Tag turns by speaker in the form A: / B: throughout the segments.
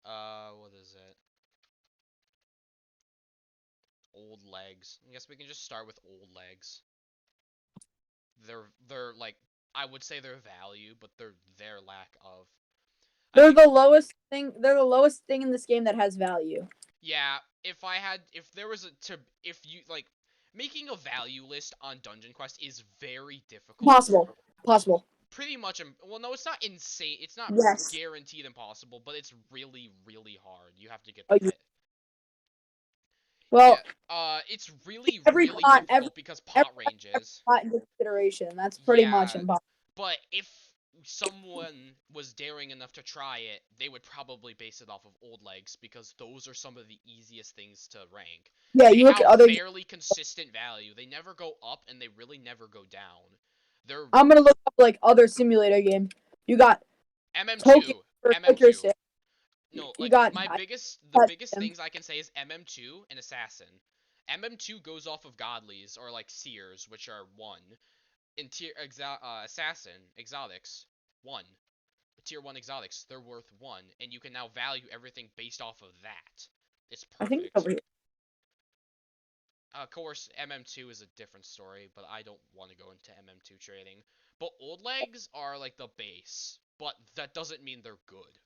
A: What is it? Old legs. I guess we can just start with old legs. They're like I would say their value, but they're their lack of. I
B: They're
A: mean,
B: the lowest thing. They're the lowest thing in this game that has value.
A: yeah, if there was a to if you like making a value list on Dungeon Quest is very difficult.
B: Possible. Possible.
A: Pretty much well, no, it's not insane. It's not
B: Yes.
A: guaranteed impossible, but it's really really hard. You have to get
B: Oh,
A: it.
B: well,
A: Yeah, it's really
B: every
A: really
B: pot, every
A: difficult because
B: every
A: pot ranges.
B: pot into consideration. That's pretty much
A: Yeah,
B: impossible.
A: but if someone was daring enough to try it, they would probably base it off of old legs because those are some of the easiest things to rank.
B: Yeah,
A: They
B: you look at
A: have
B: other.
A: fairly consistent value. They never go up and they really never go down. They're
B: I'm gonna look up like other simulator games. You got Tokyo
A: MM2,
B: for Citrus
A: MM2.
B: Sim.
A: No,
B: You
A: like
B: got
A: the
B: Test
A: biggest
B: Sim.
A: things I can say is MM2 and Assassin. MM2 goes off of godlies or like seers, which are 1. In Assassin exotics 1. Tier 1 exotics, they're worth 1, and you can now value everything based off of that. It's
B: I think it's
A: perfect.
B: over here.
A: Of course, MM2 is a different story, but I don't want to go into MM2 trading. But old legs are like the base, but that doesn't mean they're good.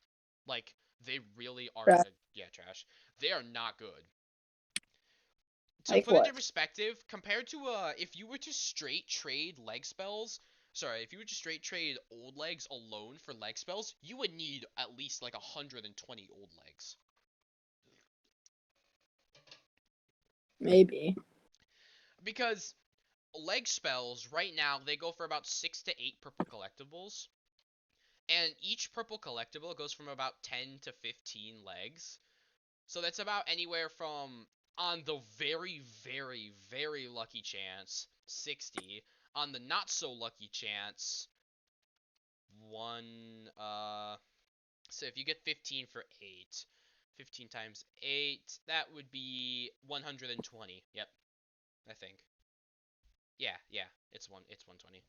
A: Like, they really are,
B: Right.
A: yeah, trash. They are not good. To
B: Like
A: put into
B: what?
A: perspective, compared to if you were to straight trade leg spells, sorry, if you were to straight trade old legs alone for leg spells, you would need at least like 120 old legs.
B: Maybe.
A: Because leg spells right now they go for about 6 to 8 purple collectibles, and each purple collectible goes from about 10 to 15 legs. So that's about anywhere from, on the very, very, very lucky chance, 60. On the not so lucky chance, one, so if you get 15 for 8, 15 times 8, that would be 120. Yep, I think. Yeah, yeah, it's 120.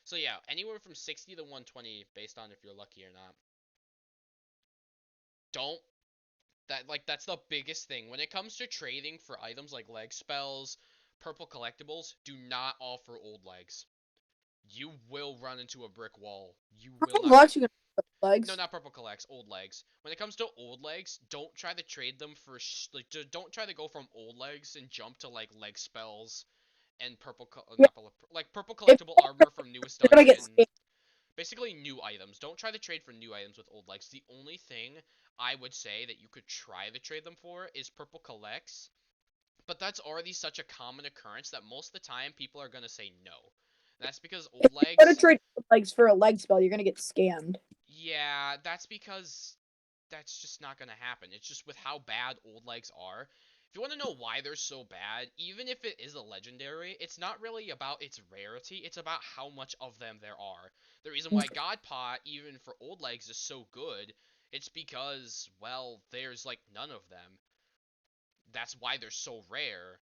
A: So yeah, anywhere from 60 to 120 based on if you're lucky or not. Don't that's the biggest thing when it comes to trading for items like leg spells, purple collectibles. Do not offer old legs. You will run into a brick wall. You will
B: Purple
A: not get.
B: Flux, you can put
A: No,
B: legs.
A: not purple collects. Old legs. When it comes to old legs, don't try to trade them for like. Don't try to go from old legs and jump to like leg spells and
B: Yeah,
A: not like purple
B: if
A: collectible armor from newest
B: you're gonna get
A: dungeon.
B: scammed.
A: Basically new items. Don't try to trade for new items with old legs. The only thing I would say that you could try to trade them for is purple collects, but that's already such a common occurrence that most of the time people are going to say no. And that's because
B: If
A: old
B: you try to
A: legs,
B: trade legs for a leg spell, you're gonna get scammed.
A: yeah, that's because that's just not going to happen. It's just with how bad old legs are. If you want to know why they're so bad, even if it is a legendary, it's not really about its rarity, it's about how much of them there are. The reason why God Pot, even for old legs, is so good, it's because, well, there's like none of them. That's why they're so rare.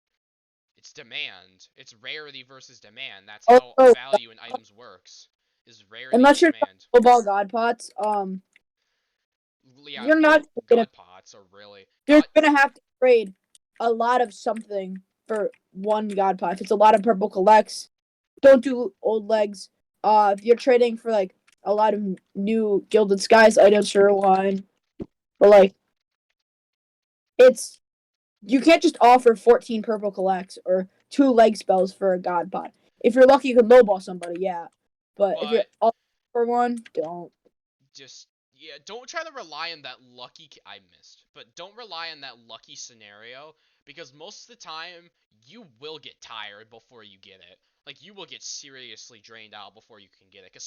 A: It's demand. It's rarity versus demand. That's how
B: Also,
A: value in items works. Is
B: I'm
A: rarity
B: not
A: and
B: sure about
A: demand.
B: global god pots.
A: Yeah,
B: You're not gonna
A: God pots are really
B: you're
A: God.
B: gonna have to trade a lot of something for one god pot. If it's a lot of purple collects, don't do old legs. If you're trading for like a lot of new Gilded Skies items for one, but like it's you can't just offer 14 purple collects or two leg spells for a god pot. If you're lucky, you can lowball somebody, yeah. But if you're
A: But
B: all for one, don't.
A: just yeah, don't try to rely on that lucky. I missed, but don't rely on that lucky scenario because most of the time you will get tired before you get it. Like you will get seriously drained out before you can get it. Because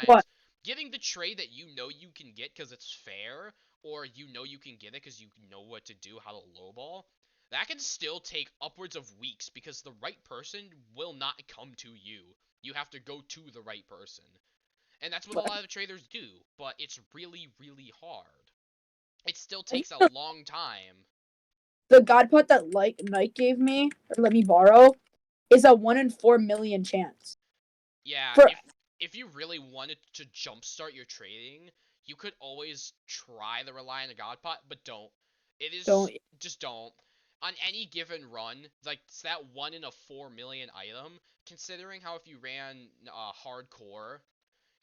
B: What?
A: sometimes getting the trade that you know you can get because it's fair, or you know you can get it because you know what to do, how to lowball. That can still take upwards of weeks because the right person will not come to you. You have to go to the right person. And that's what a
B: What?
A: lot of traders do, but it's really, really hard. It still takes a long time.
B: The god pot that like Knight gave me or let me borrow is a 1 in 4 million chance
A: Yeah,
B: for
A: if if you really wanted to jumpstart your trading, you could always try to rely on a god pot, but don't. It is
B: Don't.
A: just don't. On any given run, like it's that 1 in a 4 million item, considering how if you ran hardcore,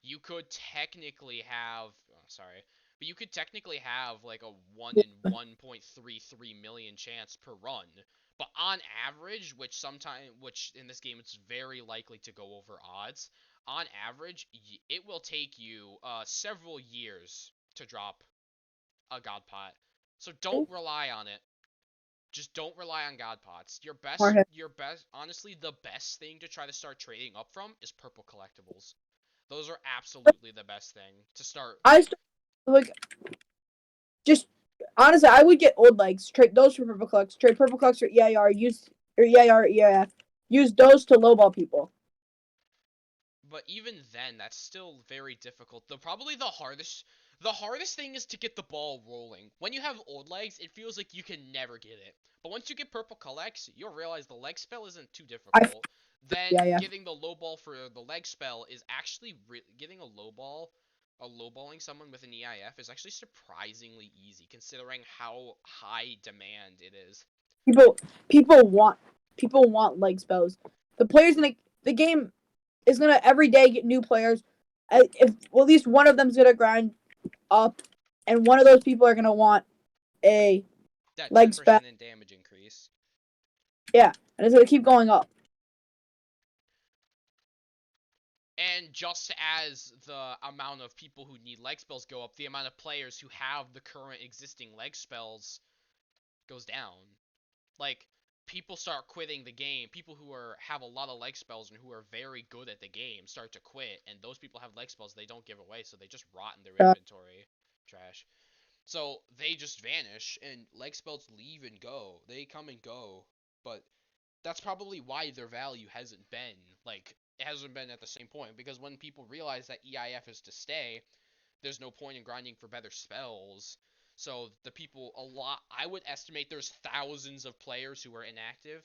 A: you could technically have sorry, but you could technically have like a 1 in 1.33 million chance per run. But on average, which in this game it's very likely to go over odds, on average it will take you several years to drop a god pot. So don't rely on it. Just don't rely on god pots. Your best, honestly, the best thing to try to start trading up from is purple collectibles. Those are absolutely the best thing to start.
B: I start, like just honestly, I would get old legs. Trade those for purple collects. Trade purple collects for EIR. Use or EIR EIF. Use those to lowball people.
A: But even then, that's still very difficult. The hardest thing is to get the ball rolling. When you have old legs, it feels like you can never get it. But once you get purple collects, you'll realize the leg spell isn't too
B: I
A: difficult. Then
B: EIF.
A: getting the low ball for the leg spell is actually getting a low ball. A lowballing someone with an EIF is actually surprisingly easy, considering how high demand it is.
B: People people want people want leg spells. The players in the game is gonna every day get new players. If well, at least one of them's gonna grind up, and one of those people are gonna want a
A: That
B: leg spell.
A: 10% in damage increase.
B: Yeah, and it's gonna keep going up.
A: And just as the amount of people who need leg spells go up, the amount of players who have the current existing leg spells goes down. Like, people start quitting the game. People who have a lot of leg spells and who are very good at the game start to quit, and those people have leg spells they don't give away, so they just rot in their inventory. Trash. So they just vanish, and leg spells leave and go. They come and go, but that's probably why their value hasn't been like it hasn't been at the same point, because when people realize that EIF is to stay, there's no point in grinding for better spells. So the people a lot I would estimate there's thousands of players who are inactive,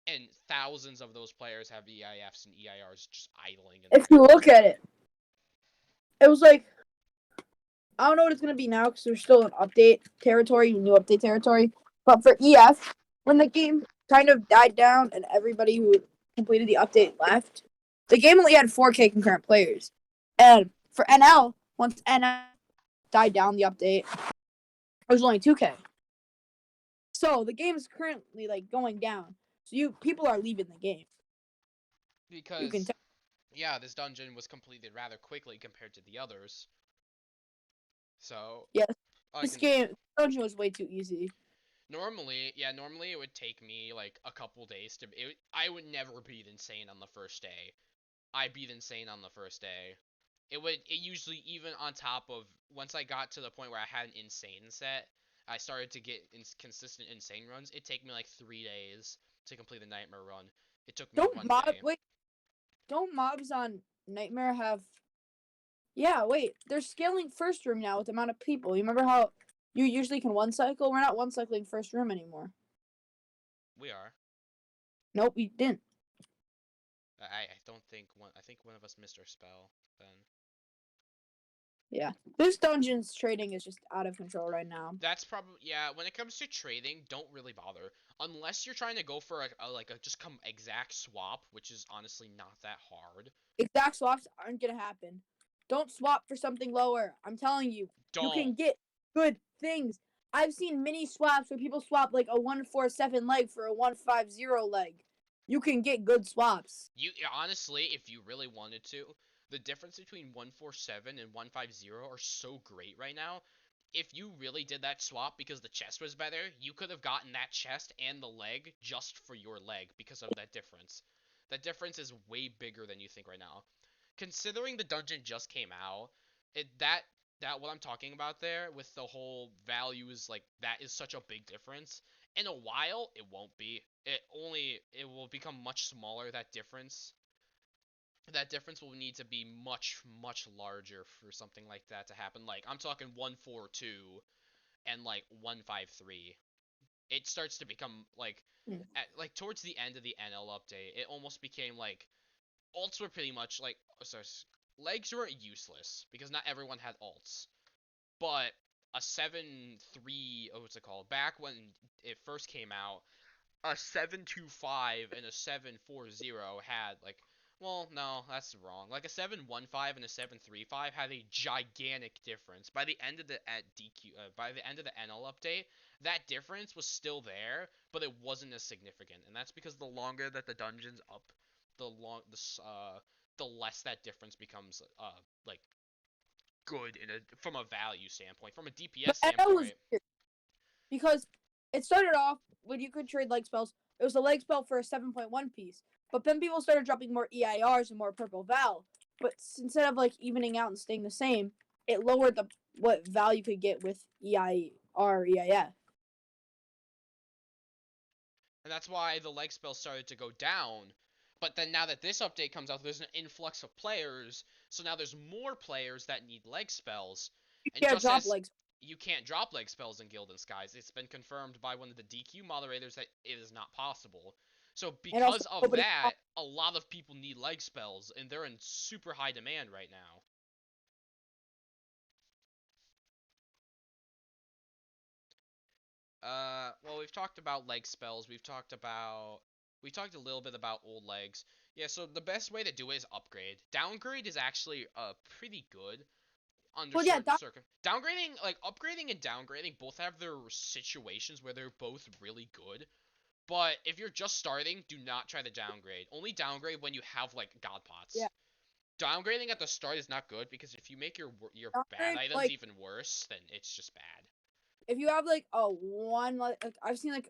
A: and thousands of those players have EIFs and EIRs just idling in
B: If
A: the
B: you
A: game.
B: look at it, it was like I don't know what it's gonna be now because there's still an update territory, new update territory. But for EF, when the game kind of died down and everybody who completed the update left, the game only had 4K concurrent players. And for NL, once NL died down the update, it was only 2K. So the game is currently like going down. So people are leaving the game. You can
A: Because
B: tell.
A: yeah, this dungeon was completed rather quickly compared to the others. So
B: Yeah,
A: I
B: this
A: can
B: game dungeon was way too easy.
A: Normally it would take me like a couple days I would never beat Insane on the first day. I beat Insane on the first day. It usually, even on top of, once I got to the point where I had an Insane set, I started to get consistent Insane runs. It'd take me like 3 days to complete the Nightmare run. It took me
B: Don't
A: one
B: mob
A: day.
B: wait, don't mobs on Nightmare have Yeah, wait. They're scaling first room now with the amount of people. You remember how you usually can one cycle? We're not one cycling first room anymore.
A: We are.
B: Nope, we didn't.
A: I don't think one. I think one of us missed our spell then.
B: Yeah. This dungeon's trading is just out of control right now.
A: That's probably, yeah. When it comes to trading, don't really bother unless you're trying to go for a just come exact swap, which is honestly not that hard.
B: Exact swaps aren't gonna happen. Don't swap for something lower. I'm telling you, you
A: Don't.
B: can get good things. I've seen mini swaps where people swap like a 147 leg for a 150 leg. You can get good swaps.
A: You honestly, if you really wanted to, the difference between 147 and 150 are so great right now. If you really did that swap because the chest was better, you could have gotten that chest and the leg just for your leg because of that difference. That difference is way bigger than you think right now. Considering the dungeon just came out, that what I'm talking about there with the whole values, like that is such a big difference. In a while, it won't be. It will become much smaller. That difference will need to be much much larger for something like that to happen. Like I'm talking 142 and like 153. It starts to become like
B: Hmm.
A: like towards the end of the NL update, it almost became like alts were pretty much like, sorry, legs weren't useless because not everyone had alts. But a 7-3, what's it called? Back when it first came out, a 7-2-5 and a 7-4-0 had like, well, no, that's wrong. Like a 7-1-5 and a 7-3-5 had a gigantic difference. By the end of the by the end of the NL update, that difference was still there, but it wasn't as significant. And that's because the longer that the dungeon's up, the less that difference becomes like good from a value standpoint, from a
B: But
A: DPS
B: NL was
A: standpoint.
B: weird because it started off when you could trade leg spells. It was a leg spell for a 7.1 piece, but then people started dropping more EIRs and more purple Val. But instead of like evening out and staying the same, it lowered the what Val you could get with EIR EIF.
A: And that's why the leg spell started to go down. But then now that this update comes out, there's an influx of players, so now there's more players that need leg spells.
B: You
A: And
B: can't
A: just
B: drop
A: as
B: legs.
A: you can't drop leg spells in Guild and Skies, it's been confirmed by one of the DQ moderators that it is not possible. So
B: And also
A: because of
B: nobody.
A: that, a lot of people need leg spells, and they're in super high demand right now. Well, we've talked about leg spells. We talked a little bit about old legs. Yeah, so the best way to do it is upgrade. Downgrade is actually pretty good under
B: Well, yeah,
A: certain downgrading, like upgrading and downgrading both have their situations where they're both really good. But if you're just starting, do not try to downgrade. Only downgrade when you have like god pots.
B: yeah.
A: Downgrading at the start is not good because if you make your bad
B: Downgrade,
A: items
B: like
A: even worse, then it's just bad.
B: if you have like a one like I've seen like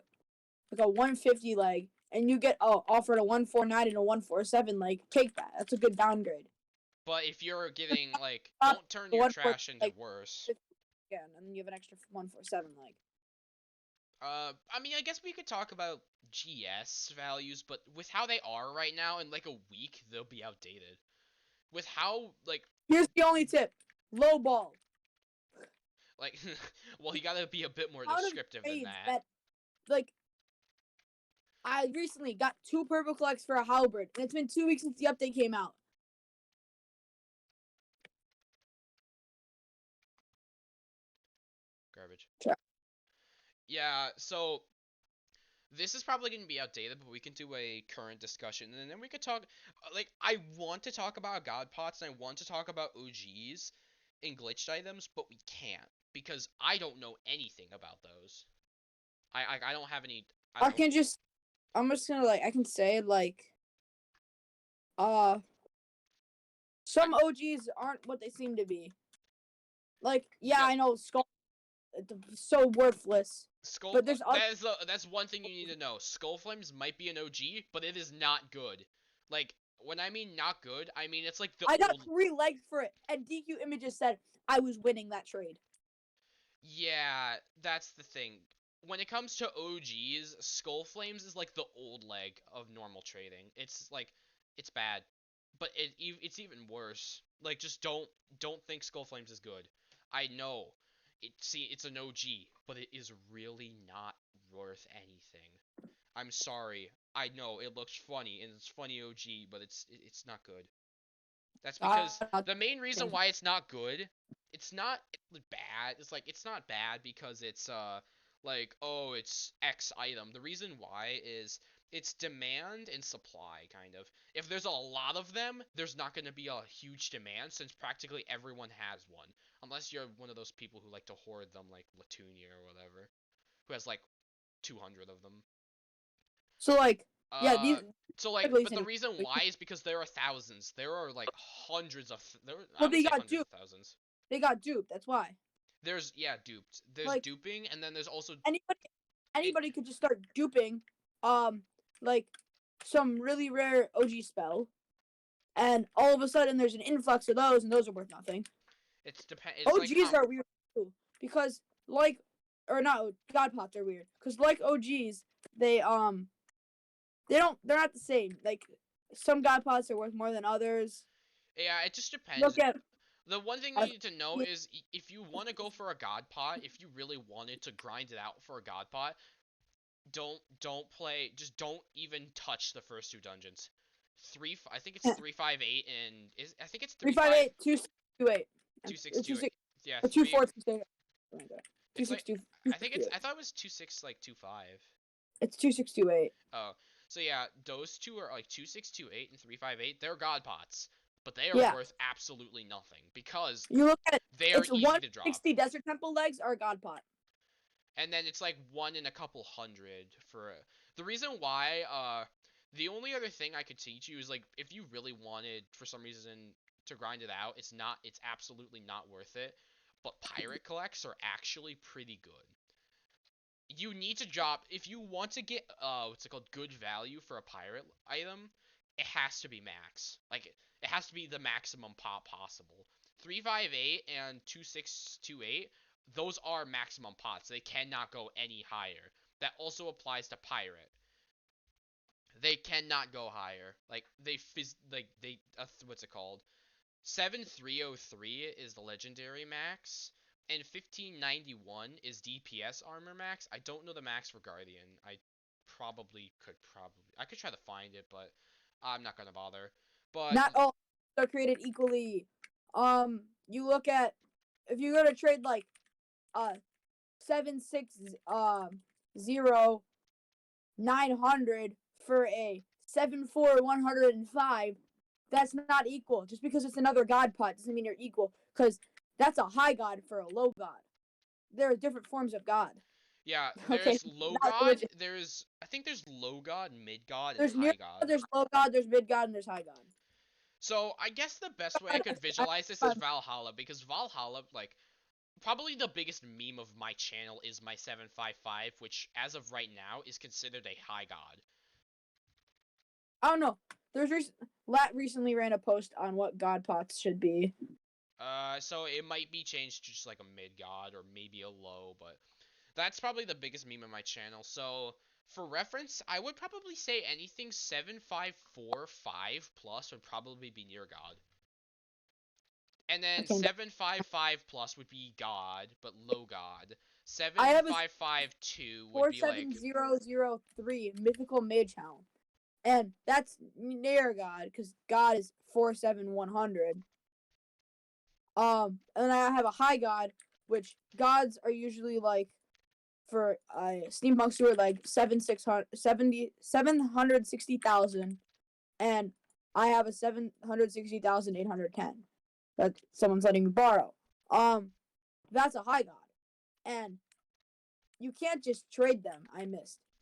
B: a 150 leg and you get offered a 149 and a 147 leg, take that. That's a good downgrade.
A: But if you're getting like,
B: Not
A: don't turn
B: the
A: your
B: 140
A: trash into
B: like
A: worse.
B: again, and then you have an extra 147 leg.
A: I mean, I guess we could talk about GS values, but with how they are right now, in like a week, they'll be outdated. With how like
B: Here's the only tip: low ball.
A: like, well, you gotta be a bit more
B: How to
A: descriptive than
B: trades
A: that.
B: that like I recently got 2 purple collects for a halberd, and it's been 2 weeks since the update came out.
A: Garbage.
B: Sure.
A: Yeah, so this is probably going to be outdated, but we can do a current discussion, and then we could talk. Like, I want to talk about god pots, and I want to talk about OGs and glitched items, but we can't because I don't know anything about those. I don't have any. I
B: I
A: don't know.
B: can just, I'm just gonna I can say uh, some OGs aren't what they seem to be. Like, yeah,
A: The
B: I know Skull, so worthless,
A: Skull.
B: but there's other.
A: That's one thing you need to know. Skull Flames might be an OG, but it is not good. Like when I mean not good, I mean it's like the
B: I got
A: old.
B: 3 legs for it, and DQ Images said I was winning that trade.
A: Yeah, that's the thing. When it comes to OGs, Skull Flames is like the old leg of normal trading. It's like it's bad, but it's even worse. Like just don't think Skull Flames is good. I know. It's an OG, but it is really not worth anything. I'm sorry. I know it looks funny and it's funny OG, but it's not good. That's because the main reason why it's not good, it's not bad. It's like it's not bad because it's like, oh, it's X item. The reason why is it's demand and supply kind of. If there's a lot of them, there's not going to be a huge demand since practically everyone has one. Unless you're one of those people who like to hoard them like Latunia or whatever, who has like 200 of them.
B: So yeah, these.
A: So like, but the reason why is because there are thousands. There are like hundreds of. I
B: Well,
A: would
B: they
A: say
B: got
A: hundreds
B: duped.
A: of thousands.
B: They got duped. That's why.
A: There's duped. There's
B: Like
A: duping, and then there's also
B: anybody,
A: it.
B: anybody could just start duping, like some really rare OG spell, and all of a sudden there's an influx of those, and those are worth nothing.
A: It's depend. It's like
B: OGs are weird too because or not God pots are weird because like OGs they're not the same. Like some God pots are worth more than others.
A: yeah. It just depends.
B: Look at
A: The one thing you need to know is if you want to go for a god pot, if you really wanted to grind it out for a god pot, don't play. Just don't even touch the first 2 dungeons. I think it's 358 and I think it's
B: 358 2628.
A: two six
B: It's
A: two.
B: 26
A: Yeah,
B: or
A: 3.
B: 2428.
A: It's like
B: 262.
A: I thought it was 26 like 25.
B: It's 2628.
A: Oh, so yeah, those two are like 2628 and 358. They're god pots, but they are
B: Yeah.
A: worth absolutely nothing because
B: You look at it.
A: they are
B: It's
A: easy to drop.
B: 160 desert temple legs are a god pot.
A: And then it's like 1 in a couple hundred for the reason why. The only other thing I could teach you is like if you really wanted for some reason to grind it out, it's absolutely not worth it. But pirate collects are actually pretty good. You need to drop if you want to get what's it called, good value for a pirate item. It has to be max. Like it has to be the maximum pop possible. 358 and 2628, those are maximum pots. They cannot go any higher. That also applies to pirate. They cannot go higher. Like what's it called? 7303 is the legendary max, and 1591 is DPS armor max. I don't know the max for Guardian. I could try to find it, but I'm not gonna bother. But
B: Not all are created equally. You look at if you go to trade like 760 900 for a 74105, that's not equal. Just because it's another god pot doesn't mean you're equal, because that's a high god for a low god. There are different forms of god.
A: yeah,
B: Okay,
A: there's low
B: not
A: god.
B: religion.
A: I think there's low god, mid god, and
B: There's
A: high
B: near
A: god.
B: god, there's low god, there's mid god, and there's high god.
A: So I guess the best way I could visualize this is Valhalla, because Valhalla, like, probably the biggest meme of my channel is my 755, which as of right now is considered a high god.
B: I don't know. Lat recently ran a post on what god pots should be.
A: So it might be changed to just like a mid god or maybe a low, but that's probably the biggest meme on my channel. So for reference, I would probably say anything 7545 plus would probably be near god. And then 755 plus would be god, but low god. 7552 would be like
B: 47003 mythical mage helm, and that's near god because god is 47100. And I have a high god, which gods are usually like for steampunks who are like 760,000, and I have a 760,810 that someone's letting me borrow. That's a high god, and you can't just trade them.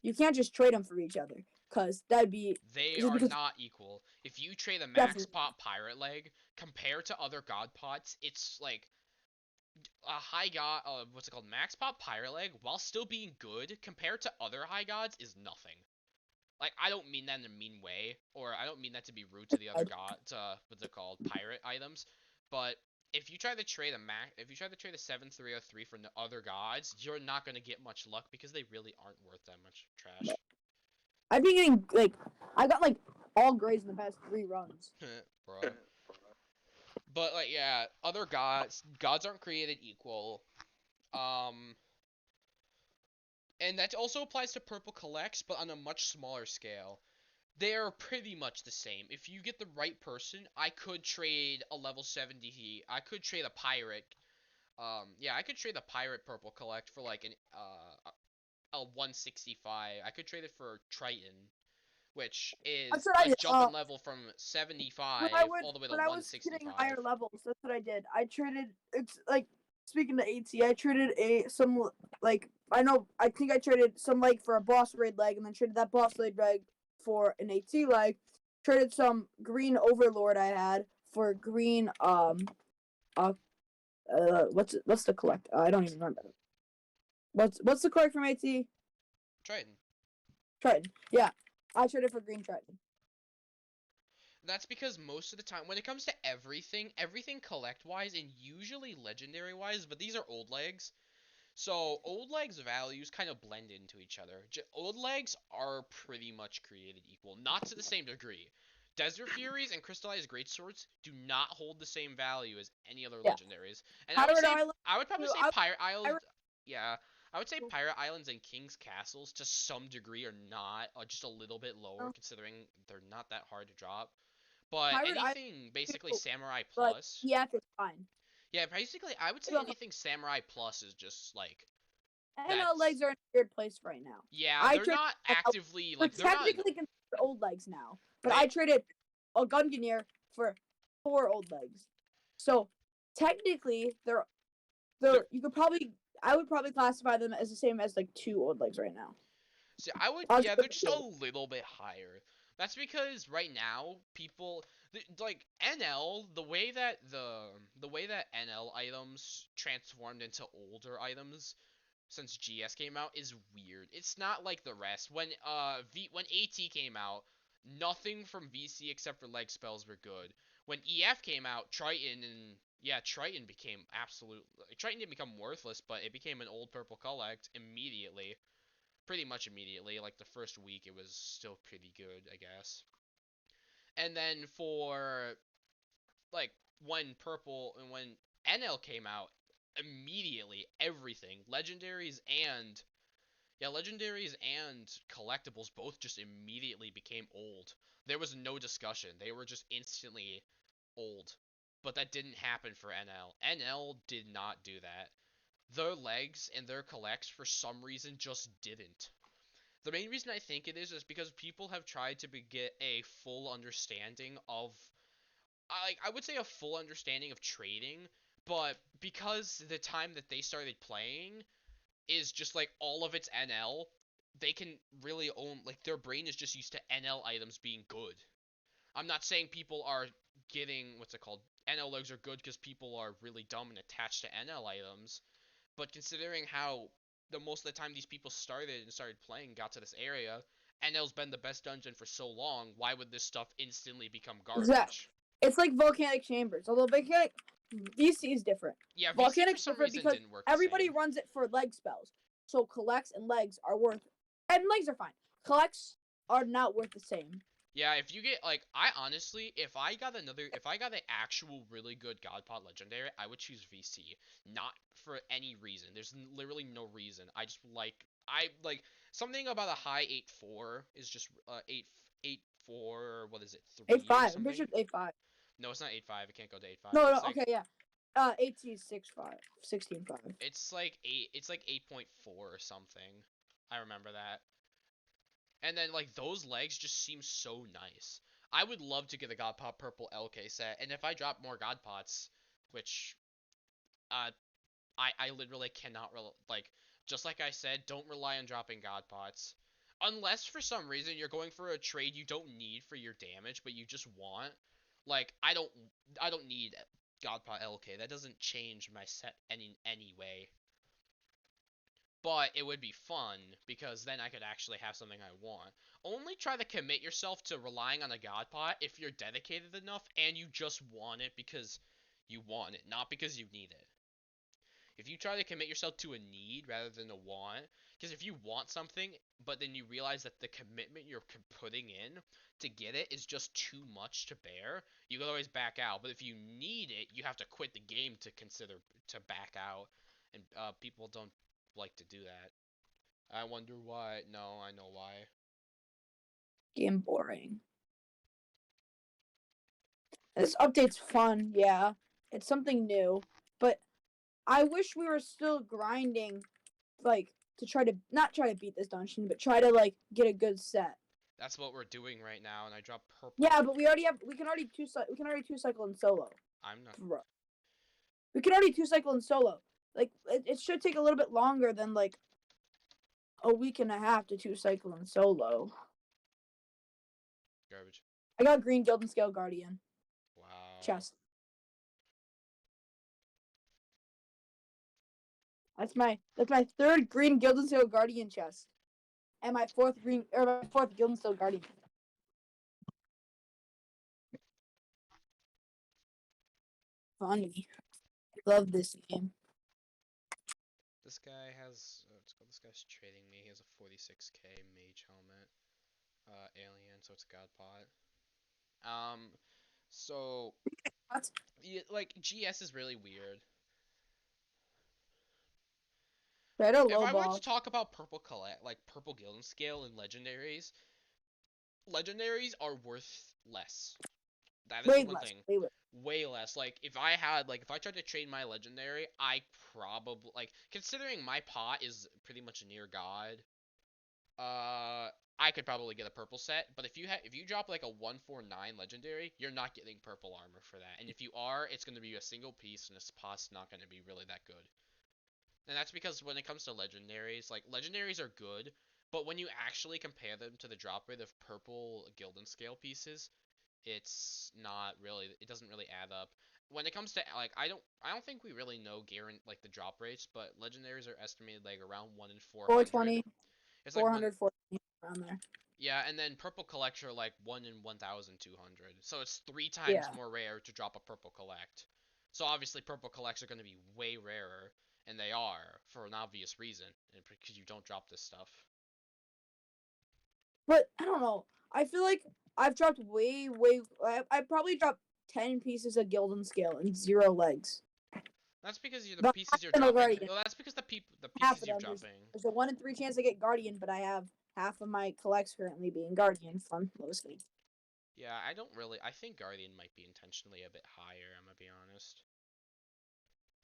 B: You can't just trade them for each other, because that'd be
A: they are not equal. If you trade a max pot pirate leg compared to other god pots, it's like a high god. What's it called? Max pot pirate leg, while still being good compared to other high gods, is nothing. Like, I don't mean that in a mean way, or I don't mean that to be rude to the other gods, what's it called, pirate items, but if you try to trade a 7303 from the other gods, you're not gonna get much luck because they really aren't worth that much trash.
B: I've been getting I got like all grades in the past 3 runs.
A: Bro. But like, yeah, other gods aren't created equal. And that also applies to purple collects, but on a much smaller scale. They are pretty much the same. If you get the right person, I could trade a level 70. I could trade a pirate. Yeah, I could trade a pirate purple collect for like a 165. I could trade it for Triton, which is a jump in level from 75 all the way to 165. When I was hitting
B: higher levels, that's what I did. I traded. It's like, speaking to AT, I traded I think I traded some leg for a boss raid leg, and then traded that boss raid leg for an AT leg. Traded some green overlord I had for green what's the collect? I don't even remember. What's the collect from AT? Triton. Yeah, I traded for green Triton.
A: That's because most of the time, when it comes to everything collect-wise and usually legendary-wise, but these are old legs, so old legs' values kind of blend into each other. Old legs are pretty much created equal, not to the same degree. Desert Furies and Crystallized Greatswords do not hold the same value as any other legendaries. And I would probably say Pirate Isle. Yeah, I would say Pirate Islands and King's Castles to some degree are not, just a little bit lower
B: Oh,
A: considering they're not that hard to drop. But
B: Pirate Island
A: anything basically
B: too,
A: Samurai
B: like
A: Plus,
B: EF is fine.
A: yeah, basically I would say
B: But
A: anything Samurai Plus is just like
B: NL
A: that's
B: legs are in a weird place right now.
A: yeah,
B: I
A: they're
B: traded
A: not
B: NL.
A: actively
B: They're
A: like they're not
B: technically considered old legs now, but
A: they
B: I traded a Gungnir for 4 old legs. So technically,
A: they're
B: you could probably I would probably classify them as the same as like 2 old legs right now.
A: See, I would,
B: I'll
A: yeah,
B: give
A: they're
B: it
A: just
B: to
A: a
B: you.
A: little bit higher. That's because right now people like NL, the way that NL items transformed into older items since GS came out is weird. It's not like the rest. When AT came out, nothing from VC except for leg spells were good. When EF came out, Triton became absolute. Triton didn't become worthless, but it became an old purple collect immediately, pretty much immediately. Like the first week, it was still pretty good, I guess. And then for like when NL came out, immediately everything legendaries and collectibles both just immediately became old. There was no discussion. They were just instantly old. But that didn't happen for NL. NL did not do that. Their legs and their collects for some reason just didn't. The main reason I think it is because people have tried to get a full understanding of, I would say a full understanding of trading, but because the time that they started playing is just like all of its NL, they can really own, like their brain is just used to NL items being good. I'm not saying people are getting what's it called, NL legs are good because people are really dumb and attached to NL items, but considering how the most of the time these people started playing, got to this area, NL's been the best dungeon for so long, why would this stuff instantly become
B: Exactly.
A: garbage?
B: It's like volcanic chambers, although volcanic VC is different.
A: Yeah, VC for
B: Volcanic's
A: some
B: different
A: reason
B: because
A: didn't work the
B: everybody
A: same.
B: runs it for leg spells. So collects and legs are worth, and legs are fine. Collects are not worth the same.
A: Yeah, if you get like, I honestly, if I got an actual really good Godpot legendary, I would choose VC. Not for any reason. There's literally no reason. I like something about a high 8-4 is just 8-4. What is it?
B: Eight
A: 3 or
B: five. I'm pretty
A: something?
B: sure it's 8-5.
A: No, it's not 8-5. It can't go to 8-5.
B: No, no.
A: It's like
B: Okay, yeah. 18 6-5, 16-5.
A: it's like 8. It's like 8.4 or something. I remember that. And then like those legs just seem so nice. I would love to get a God Pot purple LK set, and if I drop more God Pots, which uh I literally cannot like, just like I said, don't rely on dropping God Pots. Unless for some reason you're going for a trade you don't need for your damage, but you just want. Like I don't need God Pot LK. That doesn't change my set any way. But it would be fun because then I could actually have something I want. Only try to commit yourself to relying on a God Pot if you're dedicated enough and you just want it because you want it, not because you need it. If you try to commit yourself to a need rather than a want, because if you want something but then you realize that the commitment you're putting in to get it is just too much to bear, you can always back out. But if you need it, you have to quit the game to consider to back out, and people don't like to do that. I wonder why. No, I know why.
B: Game boring. This update's fun, yeah. It's something new, but I wish we were still grinding, like to try to not try to beat this dungeon, but try to like get a good set.
A: That's what we're doing right now, and I dropped purple.
B: Yeah, but we can already two cycle in solo.
A: I'm not.
B: Bro. We can already two cycle in solo. Like it should take a little bit longer than like a week and a half to two cycle in solo.
A: Garbage.
B: I got green Gildan Scale Guardian
A: Wow.
B: chest. That's my third green Gildan Scale Guardian chest, and my fourth Gildan Scale Guardian. Funny. Love this game.
A: This guy has. What's called? This guy's trading me. He has a 46k mage helmet. Alien, so it's a god pot. Um, so
B: What?
A: yeah, like GS is really weird.
B: Try to
A: If
B: low
A: I were to
B: ball.
A: talk about purple collect, like purple Gildan Scale and legendaries are worth less. That is the
B: Way
A: one
B: less.
A: thing.
B: Way less.
A: Way less. Like if I tried to trade my legendary, I probably considering my pot is pretty much near god. I could probably get a purple set, but if you drop like a 149 legendary, you're not getting purple armor for that. And if you are, it's going to be a single piece, and this pot's not going to be really that good. And that's because when it comes to legendaries, like legendaries are good, but when you actually compare them to the drop rate of purple Gildan Scale pieces, it's not really it doesn't really add up. When it comes to like I don't think we really know guarantee like the drop rates, but legendaries are estimated like around 1 in 400.
B: 420,
A: It's like one
B: 400, 420 around there.
A: yeah, and then purple collects are like 1 in 1,200. So it's 3 times
B: Yeah.
A: more rare to drop a purple collect. So obviously purple collects are going to be way rarer, and they are for an obvious reason, and because you don't drop this stuff.
B: But I don't know. I feel like I've dropped way. I probably dropped 10 pieces of Gildan Scale and 0 legs.
A: That's because the
B: But
A: pieces you're
B: I'm a
A: dropping.
B: Guardian.
A: Well, that's because the
B: Half
A: pieces
B: of
A: you're
B: them.
A: dropping.
B: There's a 1 in 3 chance I get Guardian, but I have half of my collects currently being Guardian. Fun, mostly.
A: Yeah, I don't really. I think Guardian might be intentionally a bit higher. I'm gonna be honest.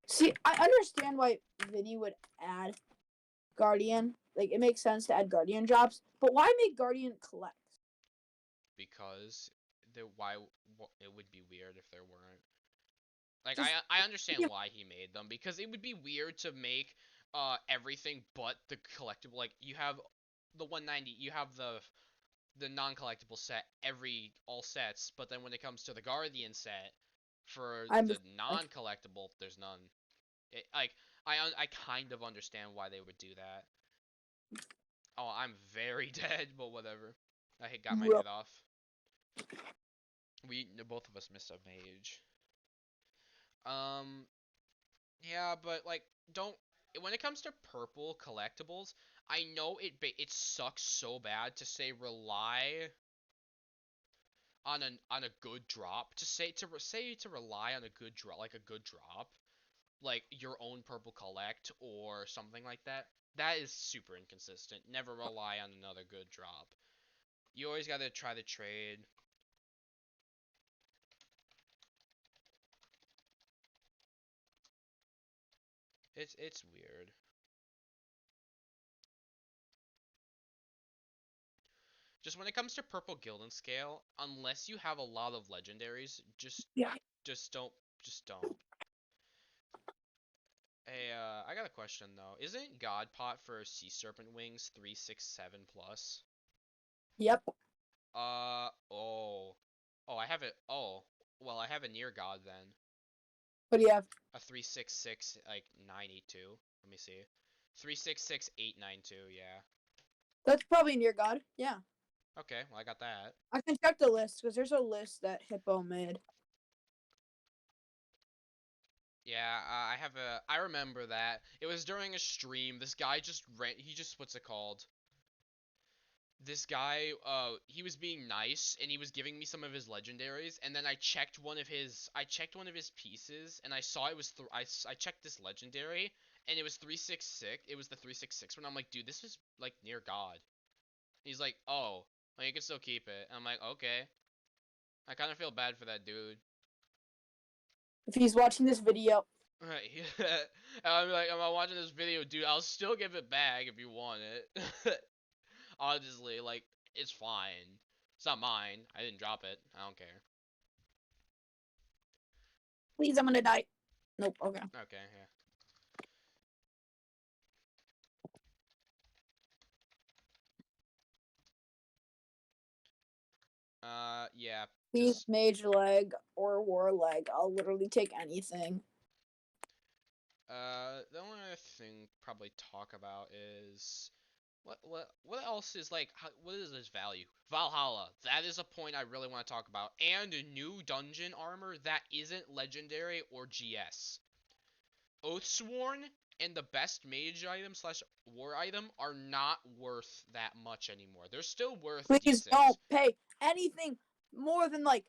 B: See, I understand why Vinny would add Guardian. Like, it makes sense to add Guardian drops, but why make Guardian collects?
A: Because why it would be weird if there weren't. Like
B: Just
A: I understand why he made them because it would be weird to make everything but the collectible. Like you have the 190, you have the non-collectible set all sets, but then when it comes to the Guardian set for
B: I'm
A: the
B: just like,
A: non-collectible, there's none. Like I kind of understand why they would do that. Oh, I'm very dead, but whatever. I got my
B: bro.
A: head off. Both of us missed a mage. Um, yeah, but like, don't. When it comes to purple collectibles, I know it sucks so bad to say rely on a good drop. To rely on a good drop, like a good drop, like your own purple collect or something like that. That is super inconsistent. Never rely on another good drop. You always gotta try to trade. It's weird. Just when it comes to purple Gildan Scale, unless you have a lot of legendaries,
B: Yeah.
A: just don't just don't. Hey, I got a question though. Isn't God Pot for Sea Serpent Wings 367 plus?
B: Yep.
A: Oh. Oh, I have it. Oh, well, I have a near God then.
B: What do you have?
A: A 366 like 982. Let me see. 366892, yeah.
B: That's probably near God. Yeah.
A: Okay, well, I got that.
B: I can check the list because there's a list that Hippo made.
A: Yeah, I remember that. It was during a stream. This guy just he just, what's it called? This guy, he was being nice and he was giving me some of his legendaries, and then I checked one of his pieces, and I saw it was, I checked this legendary, and it was 366, it was the 366 one. I'm like, dude, this is, like, near God. He's like, oh, well, you can still keep it. And I'm like, okay. I kind of feel bad for that dude.
B: If he's watching this video,
A: Right. I'm like, am I watching this video, dude? I'll still give it back if you want it. Honestly, like, it's fine. It's not mine. I didn't drop it. I don't care.
B: please, I'm gonna die. Nope. Okay.
A: Okay, yeah. Yeah.
B: Please,
A: Just
B: mage leg or war leg. I'll literally take anything.
A: the only other thing probably talk about is what else is like what is this value? Valhalla. That is a point I really want to talk about, and a new dungeon armor that isn't legendary or GS. Oathsworn and the best mage item slash war item are not worth that much anymore. They're still worth
B: Please
A: decent.
B: don't pay anything more than like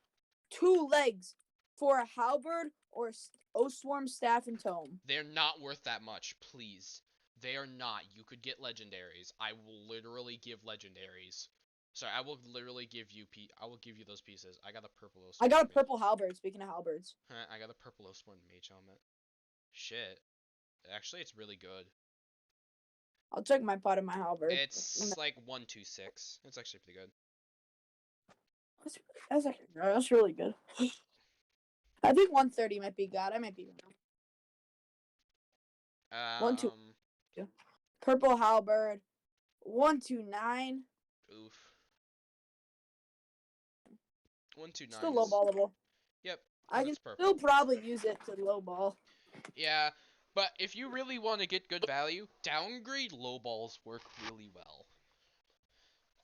B: 2 legs for a halberd or Oathsworn staff and tome.
A: They're not worth that much, please. They are not. You could get legendaries. I will literally give legendaries. Sorry, I will literally give you I will give you those pieces. I got a purple
B: I got a purple halberd. Speaking of halberds,
A: I got a purple Oathsworn mage helmet. Shit. Actually, it's really good.
B: I'll check my pot of my halberd.
A: It's like 126. It's actually pretty good.
B: That's really good. I think 130 might be good. I might be wrong. 1 2 purple halberd. 129.
A: Oof. 129.
B: Still low ballable.
A: Yep.
B: I can still probably use it to low ball.
A: Yeah, but if you really want to get good value, downgrade low balls work really well.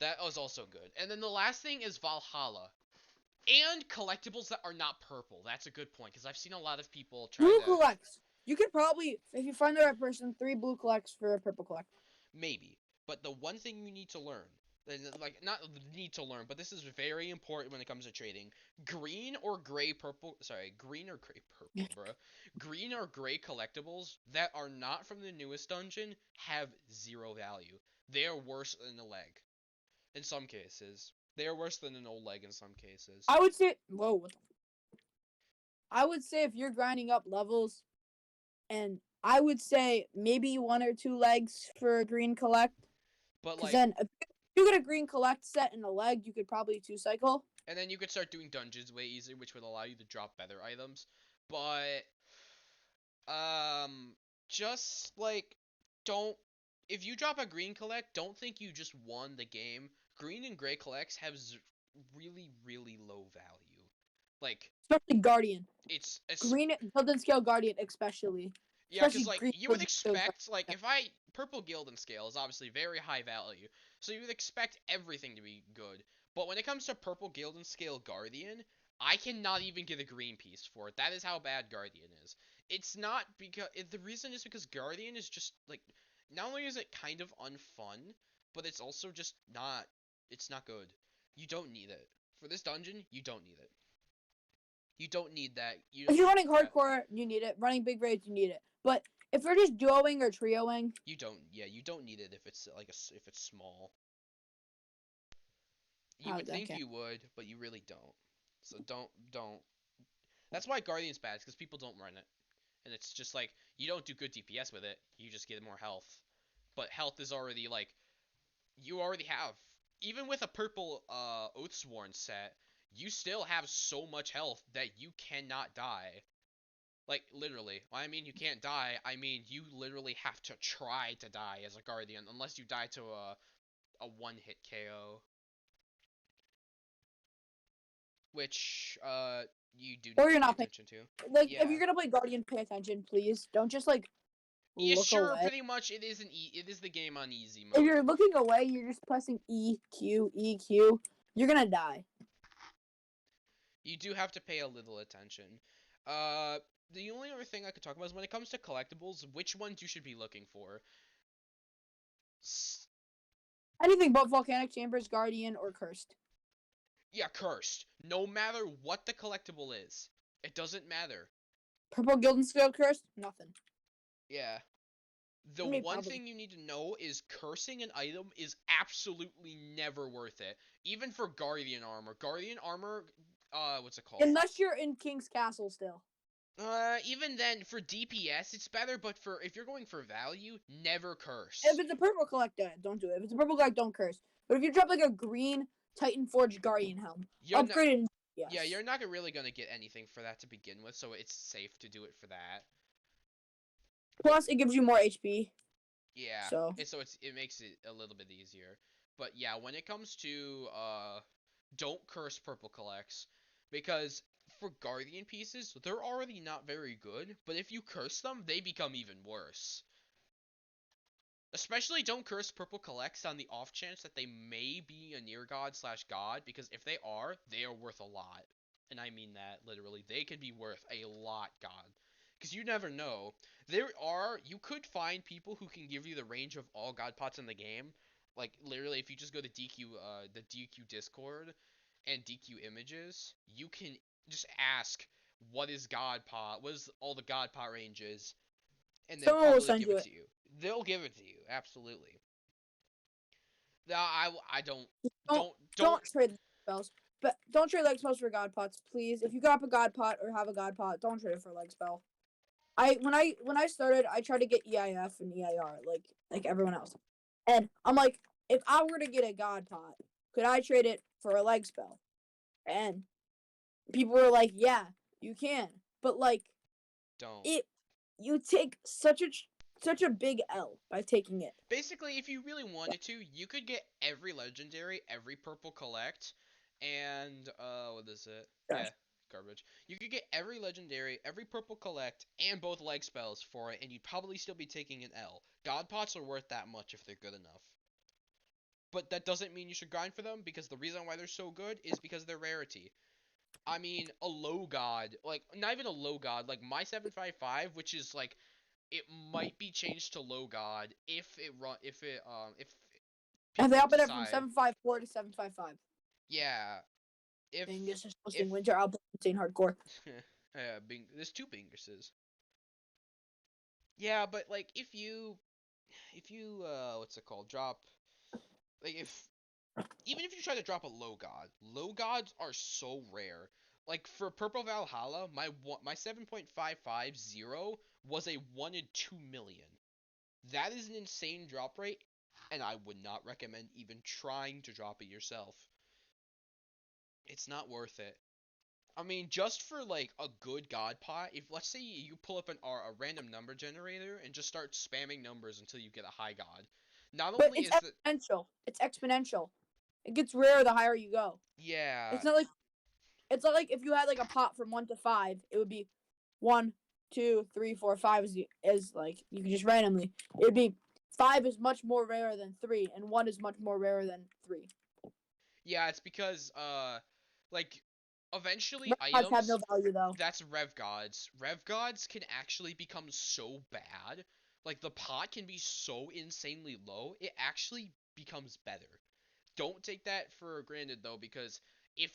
A: That was also good. And then the last thing is Valhalla. And collectibles that are not purple. That's a good point, because I've seen a lot of people try
B: blue
A: to...
B: collects. You could probably, if you find the right person, 3 blue collects for a purple collect.
A: Maybe. But the one thing you need to learn, like, not need to learn, but this is very important when it comes to trading. Green or gray purple collectibles that are not from the newest dungeon have 0 value. They are worse than a leg. In some cases. They are worse than an old leg in some cases.
B: I would say, I would say if you're grinding up levels, and I would say maybe 1 or 2 legs for a green collect.
A: But
B: like, then if you get a green collect set and a leg, you could probably 2 cycle.
A: And then you could start doing dungeons way easier, which would allow you to drop better items. But just like don't if you drop a green collect, don't think you just won the game. Green and gray collects have really, really low value. Like,
B: especially Guardian.
A: It's
B: green Gilded Scale Guardian, especially.
A: Yeah, because like you would expect, like, if purple Gilded Scale is obviously very high value, so you would expect everything to be good. But when it comes to purple Gilded Scale Guardian, I cannot even get a green piece for it. That is how bad Guardian is. It's not because the reason is because Guardian is just like, not only is it kind of unfun, but it's also just not. It's not good. You don't need it for this dungeon. You don't need it. You don't need that.
B: If you're running hardcore, you need it. Running big raids, you need it. But if you're just duoing or trioing,
A: you don't. Yeah, you don't need it if it's like if it's small. You would think you would, but you really don't. So don't. That's why Guardian's bad, because people don't run it. And it's just like, you don't do good DPS with it, you just get more health. But health is already like, you already have, even with a purple Oathsworn set, you still have so much health that you cannot die. Like, literally. I mean, you can't die, I mean, you literally have to try to die as a Guardian, unless you die to a one-hit KO. Which, you do need to pay attention to.
B: Like, if you're gonna play Guardian, pay attention, please. Don't just, like,
A: yeah, sure,
B: away.
A: pretty much, it is the game on easy mode.
B: If you're looking away, you're just pressing EQ, EQ, you're gonna die.
A: You do have to pay a little attention. The only other thing I could talk about is when it comes to collectibles, which ones you should be looking for.
B: Anything but Volcanic Chambers, Guardian, or Cursed.
A: Yeah, Cursed. No matter what the collectible is. It doesn't matter.
B: Purple Gilded Scale Cursed? Nothing.
A: Yeah. The one thing you need to know is cursing an item is absolutely never worth it. Even for Guardian Armor. Guardian Armor, what's it called?
B: Unless you're in King's Castle still.
A: Even then, for DPS, it's better, but if you're going for value, never curse.
B: If it's a purple collect, don't do it. If it's a purple collect, don't curse. But if you drop, like, a green Titan Forge Guardian helm, upgraded.
A: Yes. Yeah, you're not really gonna get anything for that to begin with, so it's safe to do it for that.
B: Plus, it gives you more HP.
A: Yeah. It makes it a little bit easier. But yeah, when it comes to don't curse purple collects, because for Guardian pieces, they're already not very good, but if you curse them, they become even worse. Especially don't curse purple collects on the off chance that they may be a near god / god, because if they are worth a lot. And I mean that literally. They could be worth a lot, god. Because you never know. You could find people who can give you the range of all god pots in the game. Like, literally, if you just go to DQ, the DQ Discord and DQ images, you can just ask, what is god pot? What is all the god pot ranges? And then
B: someone will send you it.
A: To you. They'll give it to you, absolutely. No, I don't
B: Don't
A: don't don't
B: don't trade spells. But don't trade leg spells for god pots, please. If you got up a god pot or have a god pot, don't trade it for a leg spell. When I started, I tried to get EIF and EIR like everyone else, and I'm like, if I were to get a god pot, could I trade it for a leg spell? And people were like, yeah, you can, but like
A: don't.
B: it, you take such a big L by taking it.
A: Basically, if you really wanted to, you could get every legendary, every purple collect, and what is it?
B: Gosh.
A: Yeah, garbage. You could get every legendary, every purple collect, and both leg spells for it, and you'd probably still be taking an L. God pots are worth that much if they're good enough. But that doesn't mean you should grind for them, because the reason why they're so good is because of their rarity. I mean, a low god, like, not even a low god, like my 755, which is like, it might be changed to low god
B: And they
A: people
B: upped it from
A: decide,
B: 754 to 755.
A: yeah, if
B: Bingus is
A: if
B: hosting Winter Outbreak Insane Hardcore.
A: yeah, there's two Binguses. Yeah, but like if you what's it called? Drop, like, if even if you try to drop a low gods are so rare. Like for Purple Valhalla, my 7.550 was a 1 in 2 million. That is an insane drop rate, and I would not recommend even trying to drop it yourself. It's not worth it. I mean, just for like a good god pot, if let's say you pull up a random number generator and just start spamming numbers until you get a high god. Not
B: But
A: only
B: it's
A: is the
B: exponential. It's exponential. It gets rarer the higher you go.
A: yeah,
B: It's not like if you had like a pot from 1 to 5, it would be 1, 2, 3, 4, 5 as like you can just randomly. It would be 5 is much more rare than 3, and 1 is much more rare than 3.
A: yeah, it's because like eventually
B: Red pots have no
A: items,
B: value though.
A: that's rev gods. Rev gods can actually become so bad. Like the pot can be so insanely low, it actually becomes better. Don't take that for granted though, because
B: You're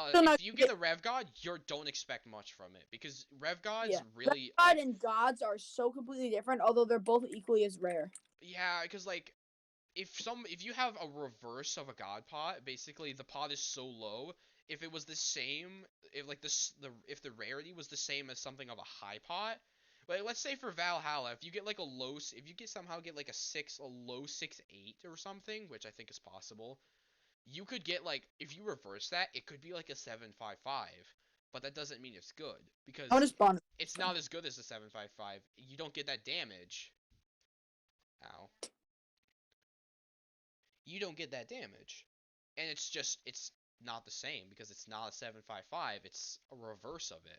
B: still not
A: if you
B: gonna
A: get
B: get
A: a rev god, you don't expect much from it, because rev
B: yeah.
A: gods
B: Red
A: really
B: god
A: like,
B: and gods are so completely different, although they're both equally as rare.
A: yeah, because like if you have a reverse of a god pot, basically the pot is so low. If it was the same, if like if the rarity was the same as something of a high pot, like let's say for Valhalla, if you get like if you get somehow get like a low 6-8 or something, which I think is possible, you could get like, if you reverse that, it could be like a 755, but that doesn't mean it's good,
B: I want
A: because
B: to spawn.
A: it's not as good as a 755. You don't get that damage. Ow. You don't get that damage. And it's not the same, because it's not a 755, it's a reverse of it.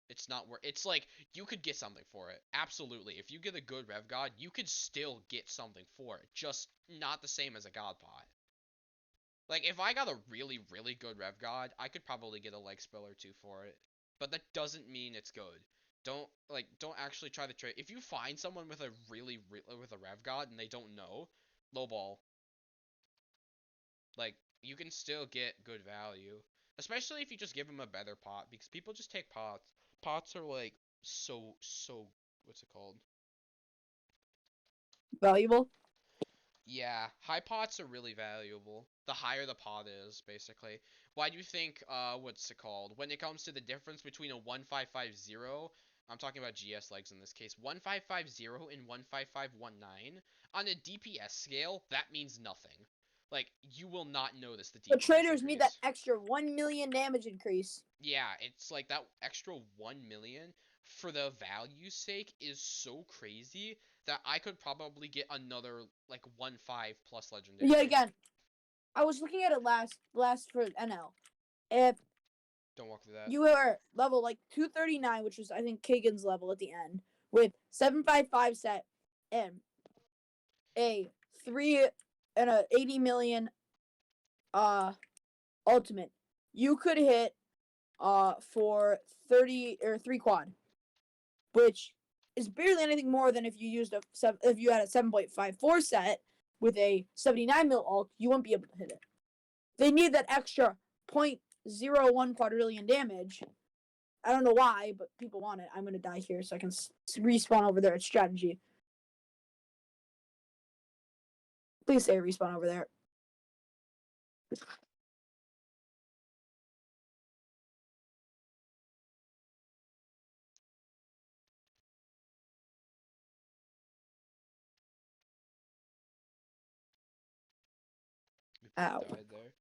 A: It's not where it's like you could get something for it. Absolutely. If you get a good Rev God, you could still get something for it. Just not the same as a God Pot. Like if I got a really, really good Rev God, I could probably get a leg spell or two for it. But that doesn't mean it's good. Don't actually try to trade. If you find someone with a with a Rev God and they don't know, lowball. Like, you can still get good value, especially if you just give them a better pot, because people just take pots. Pots are like so what's it called?
B: Valuable.
A: Yeah, high pots are really valuable. The higher the pot is, basically. Why do you think what's it called? When it comes to the difference between a 1550, I'm talking about GS legs in this case, 1550 and 15519, on a DPS scale, that means nothing. Like, you will not notice the
B: But
A: DPS
B: traders need that
A: increase.
B: extra 1 million damage increase.
A: Yeah, it's like that extra 1 million for the value sake is so crazy that I could probably get another like 1-5 plus
B: Yeah,
A: legendary.
B: again, I was looking at it last for NL. If
A: Don't walk through that.
B: you were level like 239, which was I think Kagan's level at the end, with 755 set and a 3 and a 80 million ultimate, you could hit for 30 or 3 quad, which is barely anything more than if you used if you had a 7.54 set with a 79 mil ult, you wouldn't be able to hit it. They need that extra 0.01 quadrillion damage. I don't know why, but people want it. I'm gonna die here so I can respawn over there at strategy. Please say respawn over there.
A: We
B: Ow.
A: both died there.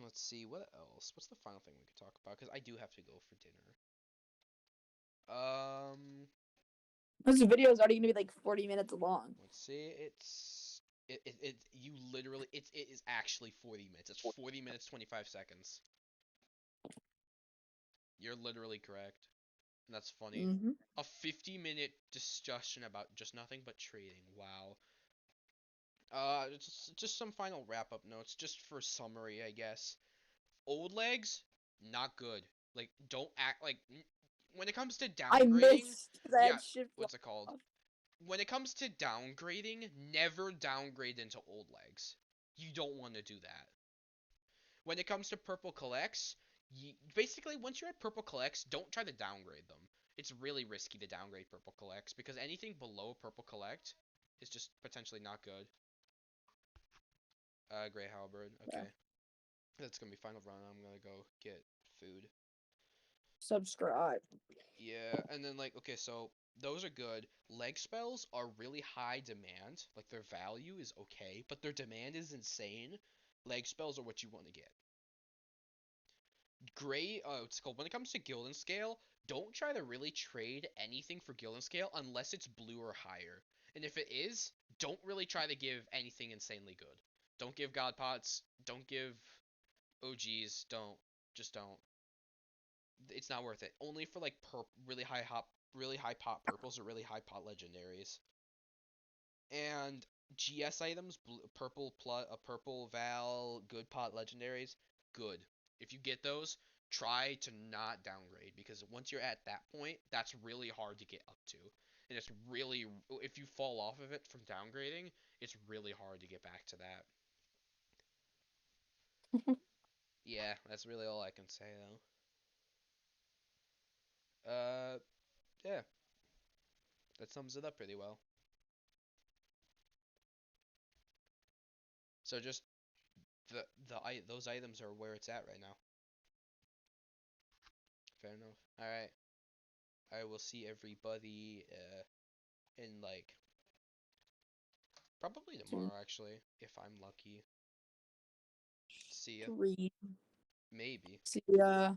A: Let's see, what else? What's the final thing we could talk about? Because I do have to go for dinner.
B: This video is already gonna be like 40 minutes long.
A: Let's see, you literally, it is actually 40 minutes. It's 40 minutes, 25 seconds. You're literally correct. And that's funny.
B: Mm-hmm.
A: A 50-minute discussion about just nothing but trading. Wow. Just some final wrap-up notes, just for summary, I guess. Old legs, not good. Like, don't act like when it comes to
B: I
A: downgrading.
B: missed that
A: Yeah,
B: shift.
A: what's it called? When it comes to downgrading, never downgrade into old legs. You don't want to do that. When it comes to purple collects, basically once you're at purple collects, don't try to downgrade them. It's really risky to downgrade purple collects because anything below purple collect is just potentially not good. Gray halberd. Okay.
B: Yeah.
A: That's gonna be final round. I'm gonna go get food.
B: Subscribe.
A: Yeah, and then like, okay, so those are good. Leg spells are really high demand. Like their value is okay, but their demand is insane. Leg spells are what you want to get. Gray, it's called, when it comes to Gildan Scale, don't try to really trade anything for Gildan Scale unless it's blue or higher. And if it is, don't really try to give anything insanely good. Don't give God Pots. Don't give OGs. Don't. Just don't. It's not worth it. Only for like really high pot purples or really high pot legendaries. And GS items, purple Val, good pot legendaries, good. If you get those, try to not downgrade because once you're at that point, that's really hard to get up to. And it's really, if you fall off of it from downgrading, it's really hard to get back to that. Yeah, that's really all I can say though. Yeah, that sums it up pretty well. So just those items are where it's at right now. Fair enough. All right. I will see everybody in like probably tomorrow actually, if I'm lucky. See ya.
B: Three.
A: Maybe.
B: See ya.